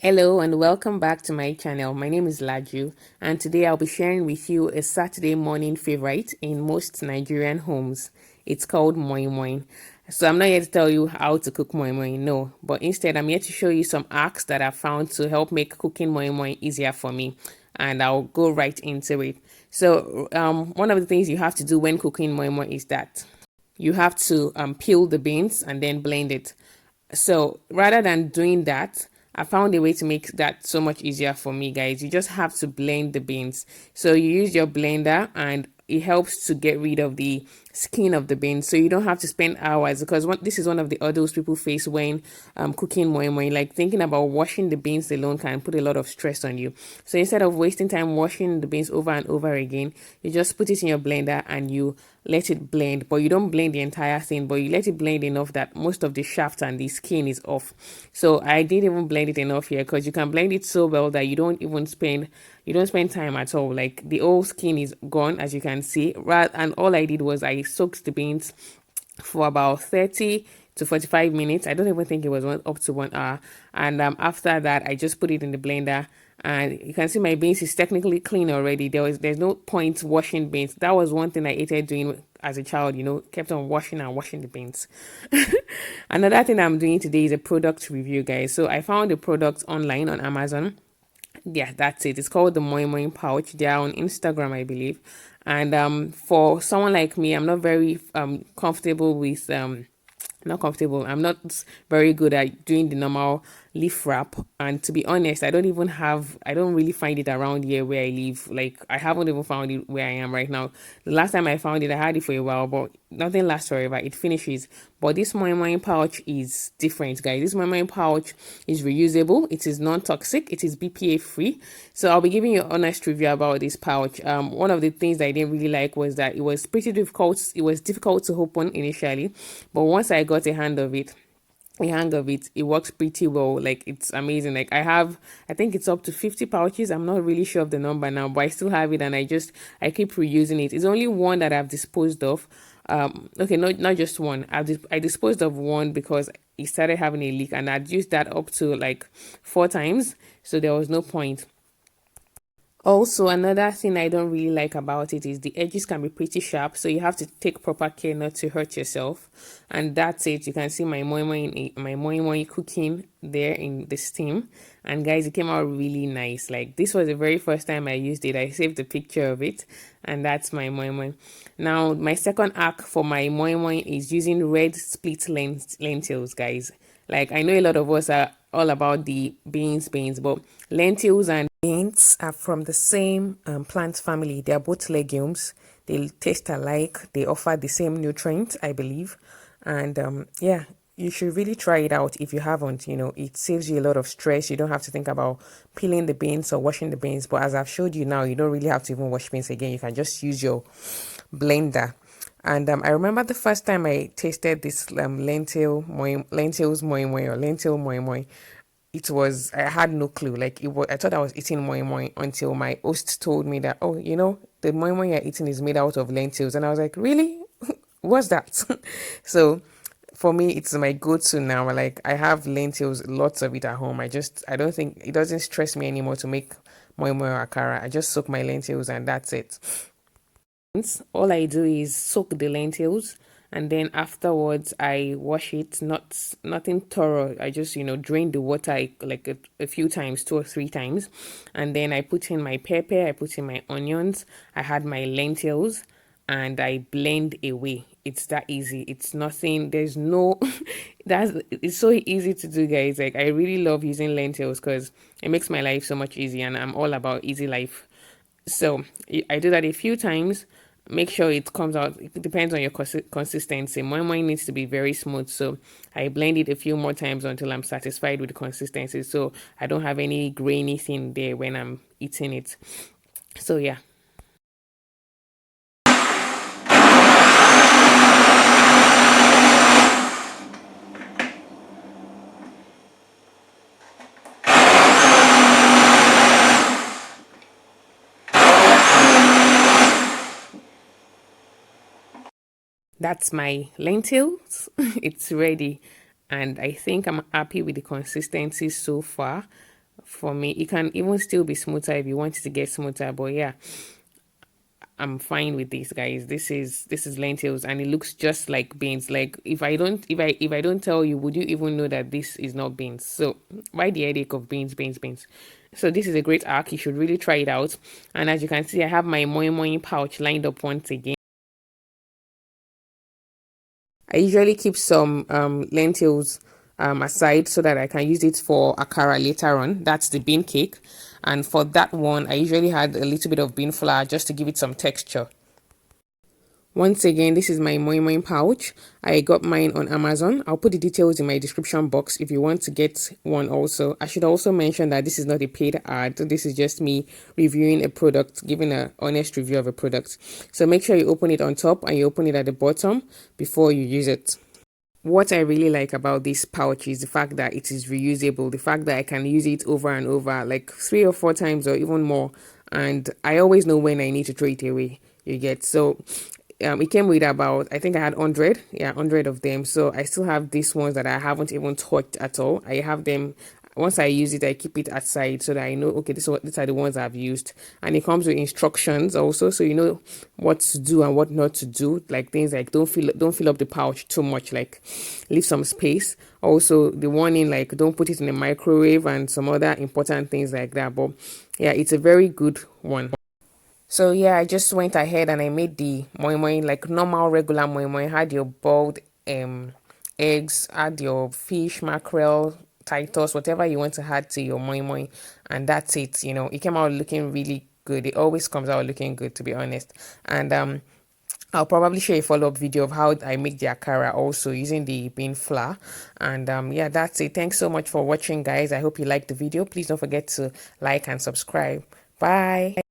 Hello and welcome back to my channel. My name is Laju and today I'll be sharing with you a Saturday morning favorite in most Nigerian homes. It's called Moin Moin. So I'm not here to tell you how to cook Moin Moin, no, but instead I'm here to show you some hacks that I found to help make cooking Moin Moin easier for me, and I'll go right into it. So one of the things you have to do when cooking Moin Moin is that you have to peel the beans and then blend it. So rather than doing that, I found a way to make that so much easier for me, guys. You just have to blend the beans. So you use your blender and it helps to get rid of the skin of the beans, so you don't have to spend hours, because this is one of the hurdles people face when cooking moi moi. Like, thinking about washing the beans alone can put a lot of stress on you. So instead of wasting time washing the beans over and over again, you just put it in your blender and you let it blend. But you don't blend the entire thing, but you let it blend enough that most of the shaft and the skin is off. So I didn't even blend it enough here, because you can blend it so well that you don't spend time at all. Like, the whole skin is gone, as you can see. Right, and all I did was I soaked the beans for about 30 to 45 minutes. I don't even think it was up to 1 hour. And after that, I just put it in the blender. And you can see my beans is technically clean already. There's no point washing beans. That was one thing I hated doing as a child, kept on washing and washing the beans. Another thing I'm doing today is a product review, guys. So I found the product online on Amazon. Yeah, that's it. It's called the Moin Moin pouch. They are on Instagram, I believe. And for someone like me, I'm not very comfortable with not comfortable. I'm not very good at doing the normal leaf wrap. And to be honest, I don't really find it around here where I live. Like, I haven't even found it where I am right now. The last time I found it, I had it for a while, but nothing lasts forever. It finishes. But this Moin Moin pouch is different, guys. This Moin Moin pouch is reusable. It is non-toxic. It is BPA free. So I'll be giving you an honest review about this pouch. One of the things that I didn't really like was that it was pretty difficult. It was difficult to open initially, but once I got a hang of it, it works pretty well. Like, it's amazing. Like, I think it's up to 50 pouches. I'm not really sure of the number now, but I still have it, and I keep reusing it. It's only one that I've disposed of. Okay, not just one. I disposed of one because it started having a leak, and I'd used that up to like 4 times, so there was no point. Also, another thing I don't really like about it is the edges can be pretty sharp, so you have to take proper care not to hurt yourself. And that's it. You can see my moi moi cooking there in the steam. And guys, it came out really nice. Like, this was the very first time I used it. I saved a picture of it, and that's my moi moi. Now, my second hack for my moi moi is using red split lentils, guys. Like, I know a lot of us are all about the beans, but lentils and beans are from the same plant family. They are both legumes. They taste alike. They offer the same nutrients, I believe. And yeah, you should really try it out if you haven't. It saves you a lot of stress. You don't have to think about peeling the beans or washing the beans. But as I've showed you now, you don't really have to even wash beans again. You can just use your blender. And I remember the first time I tasted this lentils moi moi or lentil moi moi. I had no clue. Like, I thought I was eating moi moi until my host told me that, oh, the moi moi you're eating is made out of lentils. And I was like, really? What's that? So for me, it's my go-to now. Like, I have lentils, lots of it at home. I don't think it doesn't stress me anymore to make moi moi or akara. I just soak my lentils and that's it. All I do is soak the lentils, and then afterwards I wash it. Nothing thorough. I just drain the water like a few times, 2 or 3 times, and then I put in my pepper, I put in my onions, I had my lentils, and I blend away. It's that easy. It's nothing. There's no it's so easy to do, guys. Like, I really love using lentils because it makes my life so much easier, and I'm all about easy life. So I do that a few times. Make sure it comes out. It depends on your consistency. My mine needs to be very smooth, so I blend it a few more times until I'm satisfied with the consistency, so I don't have any grainy thing there when I'm eating it. So yeah. That's my lentils. It's ready, and I think I'm happy with the consistency so far. for me. It can even still be smoother if you want it to get smoother, but yeah, I'm fine with this, guys. This is lentils, and it looks just like beans. Like if I don't tell you, would you even know that this is not beans? So why the headache of beans? So this is a great arc. You should really try it out. And as you can see, I have my moi moi pouch lined up once again. I usually keep some lentils aside so that I can use it for akara later on. That's the bean cake. And for that one, I usually had a little bit of bean flour just to give it some texture. Once again, this is my Moin Moin pouch. I got mine on Amazon. I'll put the details in my description box if you want to get one also. I should also mention that this is not a paid ad. This is just me reviewing a product, giving an honest review of a product. So make sure you open it on top and you open it at the bottom before you use it. What I really like about this pouch is the fact that it is reusable, the fact that I can use it over and over, like 3 or 4 times or even more. And I always know when I need to throw it away. You get so it came with about, I think I had 100, yeah, 100 of them. So I still have these ones that I haven't even touched at all. I have them. Once I use it, I keep it aside so that I know, okay, these are the ones I've used. And it comes with instructions also, so you know what to do and what not to do. Like things like don't fill up the pouch too much, like leave some space. Also the warning, like don't put it in a microwave and some other important things like that. But yeah, it's a very good one. So yeah, I just went ahead and I made the moi moi like normal regular moi moi. Had your boiled eggs, add your fish, mackerel, Titus, whatever you want to add to your moi moi, and that's it. You know, it came out looking really good. It always comes out looking good, to be honest. And I'll probably share a follow-up video of how I make the akara also using the bean flour. And yeah, that's it. Thanks so much for watching, guys. I hope you liked the video. Please don't forget to like and subscribe. Bye.